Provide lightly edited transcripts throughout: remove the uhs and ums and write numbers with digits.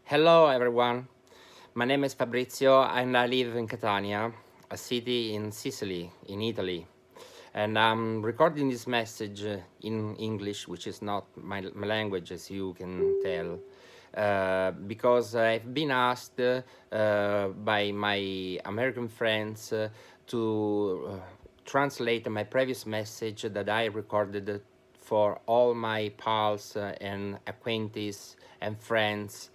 Hello everyone, my name is Fabrizio and I live in Catania, a city in Sicily, in Italy. And I'm recording this message in English, which is not my language, as you can tell, because I've been asked by my American friends to translate my previous message that I recorded for all my pals and acquaintances and friends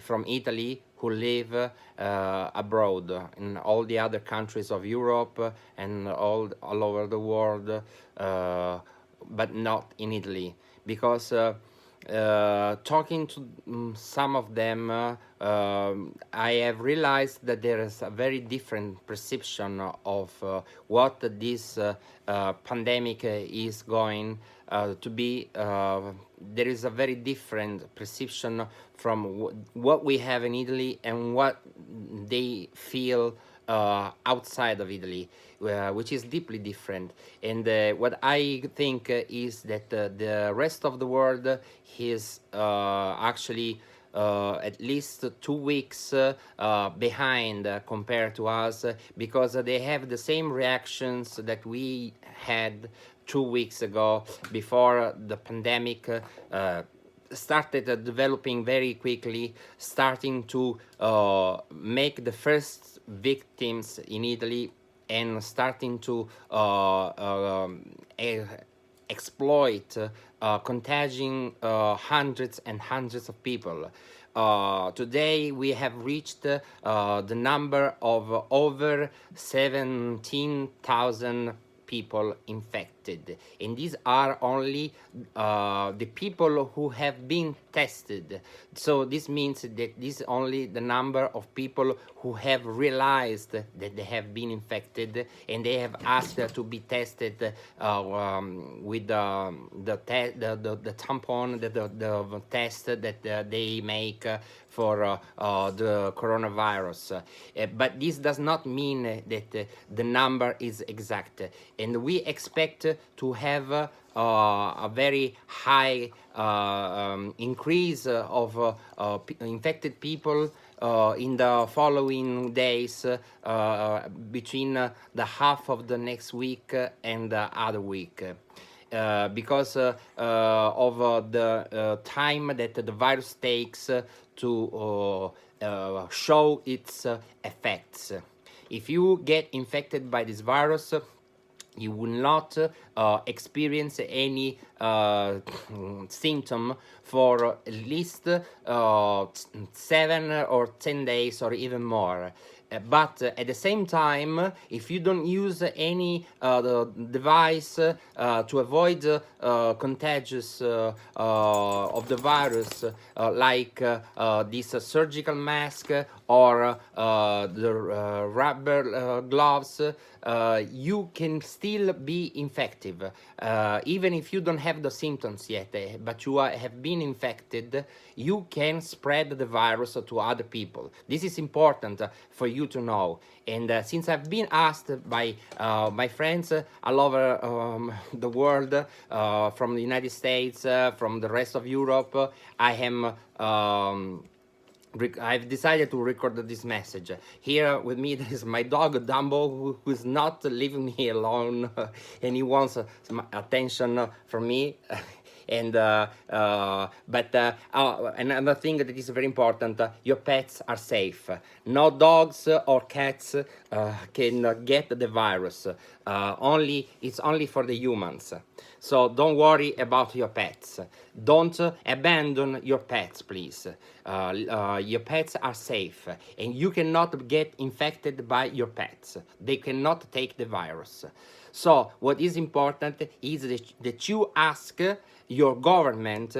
from Italy who live abroad in all the other countries of Europe and all over the world, but not in Italy, because talking to some of them, I have realized that there is a very different perception of what this pandemic is going to be. There is a very different perception from what we have in Italy and what they feel outside of Italy, which is deeply different. And what I think is that the rest of the world is actually at least 2 weeks behind compared to us, because they have the same reactions that we had 2 weeks ago, before the pandemic started developing very quickly, starting to make the first victims in Italy, and starting to exploit, contagion hundreds and hundreds of people. Today we have reached the number of over 17,000 people infected, and these are only the people who have been tested. So this means that this is only the number of people who have realized that they have been infected, and they have asked to be tested with the tampon, the test that they make for the coronavirus. But this does not mean that the number is exact, and we expect to have a very high increase of infected people in the following days, between the half of the next week and the other week. Because of the time that the virus takes to show its effects. If you get infected by this virus, you will not experience any symptom for at least 7 or 10 days or even more. But at the same time, if you don't use any device to avoid contagious of the virus, like this surgical mask or the rubber gloves, you can still be infective, even if you don't have the symptoms yet, but you have been infected. You can spread the virus to other people. This is important for you to know. And since I've been asked by my friends all over the world, from the United States, from the rest of Europe, I've decided to record this message. Here with me there is my dog Dumbo, who is not leaving me alone, and he wants some attention from me. And another thing that is very important: your pets are safe. No dogs or cats can get the virus. It's only for the humans. So don't worry about your pets. Don't abandon your pets, please. Your pets are safe, and you cannot get infected by your pets. They cannot take the virus. So what is important is that you ask your government,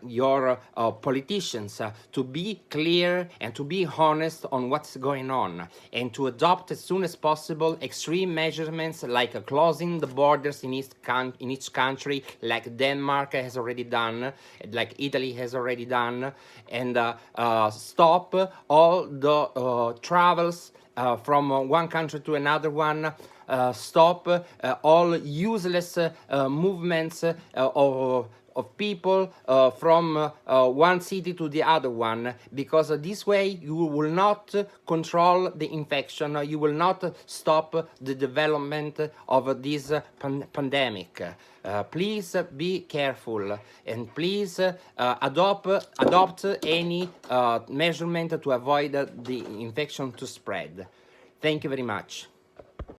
your politicians, to be clear and to be honest on what's going on, and to adopt as soon as possible extreme measurements, like closing the borders in each country, like Denmark has already done, like Italy has already done, and stop all the travels from one country to another one. Stop all useless movements of people from one city to the other one, because this way you will not control the infection, you will not stop the development of this pandemic. Please be careful, and please adopt any measurement to avoid the infection to spread. Thank you very much.